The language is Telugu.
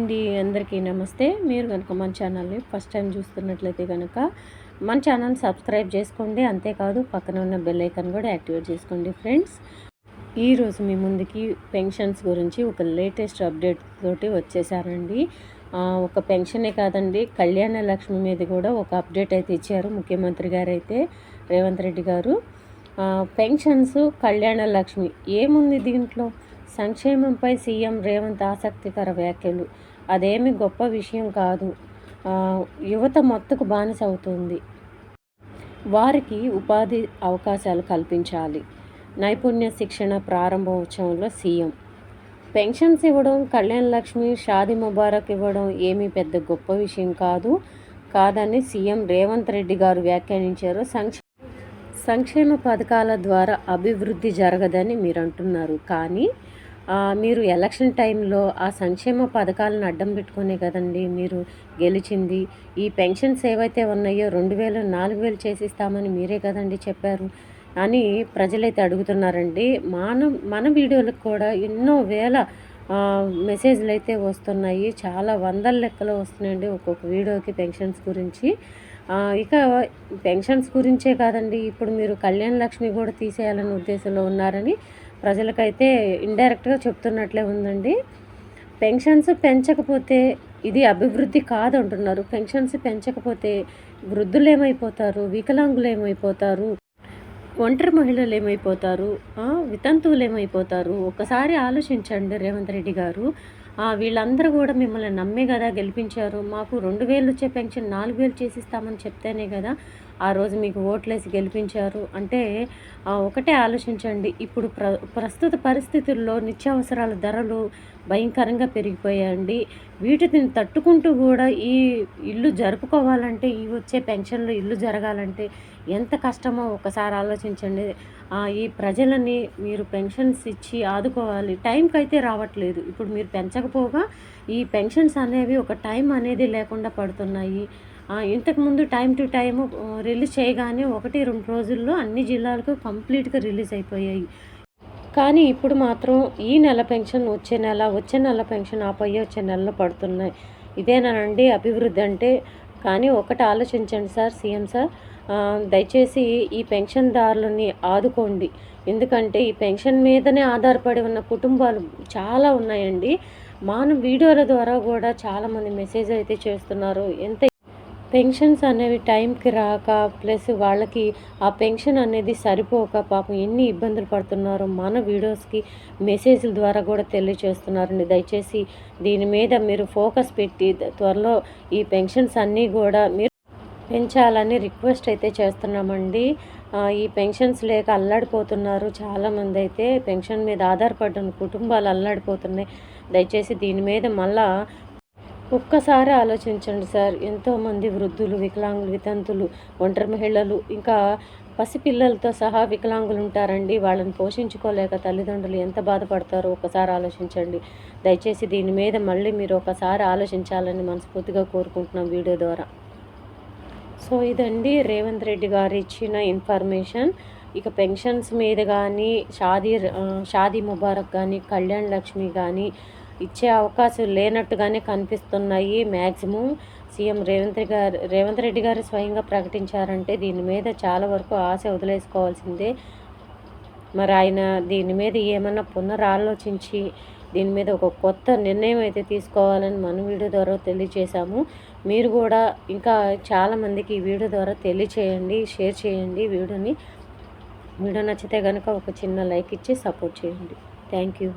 అండి, అందరికీ నమస్తే. మీరు కనుక మన ఛానల్ని ఫస్ట్ టైం చూస్తున్నట్లయితే కనుక మన ఛానల్ సబ్స్క్రైబ్ చేసుకోండి. అంతేకాదు పక్కన ఉన్న బెల్ ఐకాన్ కూడా యాక్టివేట్ చేసుకోండి ఫ్రెండ్స్. ఈరోజు మీ ముందుకి పెన్షన్స్ గురించి ఒక లేటెస్ట్ అప్డేట్ తోటి వచ్చేసారండి. ఒక పెన్షనే కాదండి, కళ్యాణ లక్ష్మి మీద కూడా ఒక అప్డేట్ అయితే ఇచ్చారు ముఖ్యమంత్రి గారు అయితే, రేవంత్ రెడ్డి గారు. పెన్షన్స్, కళ్యాణ లక్ష్మి ఏముంది దీంట్లో? సంక్షేమంపై సీఎం రేవంత్ ఆసక్తికర వ్యాఖ్యలు. అదేమి గొప్ప విషయం కాదు. యువత మొత్తుకు బానిస అవుతుంది. వారికి ఉపాధి అవకాశాలు కల్పించాలి. నైపుణ్య శిక్షణ ప్రారంభోత్సవంలో సీఎం. పెన్షన్స్ ఇవ్వడం, కళ్యాణ లక్ష్మి, షాదీ ముబారక్ ఇవ్వడం ఏమీ పెద్ద గొప్ప విషయం కాదని సీఎం రేవంత్ రెడ్డి గారు వ్యాఖ్యానించారు. సంక్షేమ పథకాల ద్వారా అభివృద్ధి జరగదని మీరు అంటున్నారు, కానీ మీరు ఎలక్షన్ టైంలో ఆ సంక్షేమ పథకాలను అడ్డం పెట్టుకునే కదండి మీరు గెలిచింది. ఈ పెన్షన్స్ ఏవైతే ఉన్నాయో 2000, 4000 చేసిస్తామని మీరే కదండి చెప్పారు అని ప్రజలైతే అడుగుతున్నారండి. మన వీడియోలకు కూడా ఎన్నో వేల మెసేజ్లు అయితే వస్తున్నాయి. చాలా వందల లెక్కలో వస్తున్నాయండి ఒక్కొక్క వీడియోకి పెన్షన్స్ గురించి. ఇక పెన్షన్స్ గురించే కాదండి, ఇప్పుడు మీరు కళ్యాణ లక్ష్మి కూడా తీసేయాలనే ఉద్దేశంలో ఉన్నారని ప్రజలకైతే ఇండైరెక్ట్గా చెప్తున్నట్లే ఉందండి. పెన్షన్స్ పెంచకపోతే ఇది అభివృద్ధి కాదంటున్నారు. పెన్షన్స్ పెంచకపోతే వృద్ధులు ఏమైపోతారు, వికలాంగులు ఏమైపోతారు, ఒంటరి మహిళలు ఏమైపోతారు, వితంతువులు ఏమైపోతారు? ఒక్కసారి ఆలోచించండి రేవంత్ రెడ్డి గారు. వీళ్ళందరూ కూడా మిమ్మల్ని నమ్మే కదా గెలిపించారు. మాకు 2000 వచ్చే పెన్షన్ 4000 చేసిస్తామని చెప్తేనే కదా ఆ రోజు మీకు ఓట్లేసి గెలిపించారు. అంటే ఒకటే ఆలోచించండి. ఇప్పుడు ప్రస్తుత పరిస్థితుల్లో నిత్యావసరాల ధరలు భయంకరంగా పెరిగిపోయాయండి. వీటిని తట్టుకుంటూ కూడా ఈ ఇల్లు జరుపుకోవాలంటే, ఈ వచ్చే పెన్షన్లు ఇల్లు జరగాలంటే ఎంత కష్టమో ఒకసారి ఆలోచించండి. ఈ ప్రజలని మీరు పెన్షన్స్ ఇచ్చి ఆదుకోవాలి. టైంకి అయితే రావట్లేదు. ఇప్పుడు మీరు పెంచకపోగా ఈ పెన్షన్స్ అనేవి ఒక టైం అనేది లేకుండా పడుతున్నాయి. ఇంతకుముందు టైం టు టైము రిలీజ్ చేయగానే 1-2 రోజుల్లో అన్ని జిల్లాలకు కంప్లీట్గా రిలీజ్ అయిపోయాయి. కానీ ఇప్పుడు మాత్రం ఈ నెల పెన్షన్ వచ్చే నెల పెన్షన్ వచ్చే నెలలో పడుతున్నాయి. ఇదేనానండి అభివృద్ధి అంటే? కానీ ఒకటి ఆలోచించండి సార్, సీఎం సార్, దయచేసి ఈ పెన్షన్దారులని ఆదుకోండి. ఎందుకంటే ఈ పెన్షన్ మీదనే ఆధారపడి ఉన్న కుటుంబాలు చాలా ఉన్నాయండి. మనం వీడియోల ద్వారా కూడా చాలామంది మెసేజ్ అయితే చేస్తున్నారు. పెన్షన్స్ అనేవి టైంకి రాక, ప్లస్ వాళ్ళకి ఆ పెన్షన్ అనేది సరిపోక పాపం ఎన్ని ఇబ్బందులు పడుతున్నారో మన వీడియోస్కి మెసేజ్ల ద్వారా కూడా తెలియజేస్తున్నారండి. దయచేసి దీని మీద మీరు ఫోకస్ పెట్టి త్వరలో ఈ పెన్షన్స్ అన్నీ కూడా మీరు పెంచాలని రిక్వెస్ట్ అయితే చేస్తున్నామండి. ఈ పెన్షన్స్ లేక అల్లాడిపోతున్నారు చాలామంది. అయితే పెన్షన్ మీద ఆధారపడిన కుటుంబాలు అల్లాడిపోతున్నాయి. దయచేసి దీని మీద మళ్ళా ఒక్కసారి ఆలోచించండి సార్. ఎంతోమంది వృద్ధులు, వికలాంగులు, వితంతులు, ఒంటరి మహిళలు, ఇంకా పసిపిల్లలతో సహా వికలాంగులు ఉంటారండి. వాళ్ళని పోషించుకోలేక తల్లిదండ్రులు ఎంత బాధపడతారో ఒకసారి ఆలోచించండి. దయచేసి దీని మీద మళ్ళీ మీరు ఒకసారి ఆలోచించాలని మనస్ఫూర్తిగా కోరుకుంటున్నాం వీడియో ద్వారా. సో ఇదండి రేవంత్ రెడ్డి గారు ఇచ్చిన ఇన్ఫర్మేషన్. ఇక పెన్షన్స్ మీద కానీ, షాదీ ముబారక్ కానీ, కళ్యాణ్ లక్ష్మి కానీ ఇచ్చే అవకాశం లేనట్టుగానే కనిపిస్తున్నాయి. మ్యాక్సిమం సీఎం రేవంత్ రెడ్డి గారు స్వయంగా ప్రకటించారంటే దీని మీద చాలా వరకు ఆశ వదిలేసుకోవాల్సిందే. మరి ఆయన దీని మీద ఏమన్నా పునరాలోచించి దీని మీద ఒక కొత్త నిర్ణయం అయితే తీసుకోవాలని మన వీడియో ద్వారా తెలియజేశాము. మీరు కూడా ఇంకా చాలామందికి ఈ వీడియో ద్వారా తెలియచేయండి, షేర్ చేయండి. వీడియో నచ్చితే కనుక ఒక చిన్న లైక్ ఇచ్చి సపోర్ట్ చేయండి. Thank you.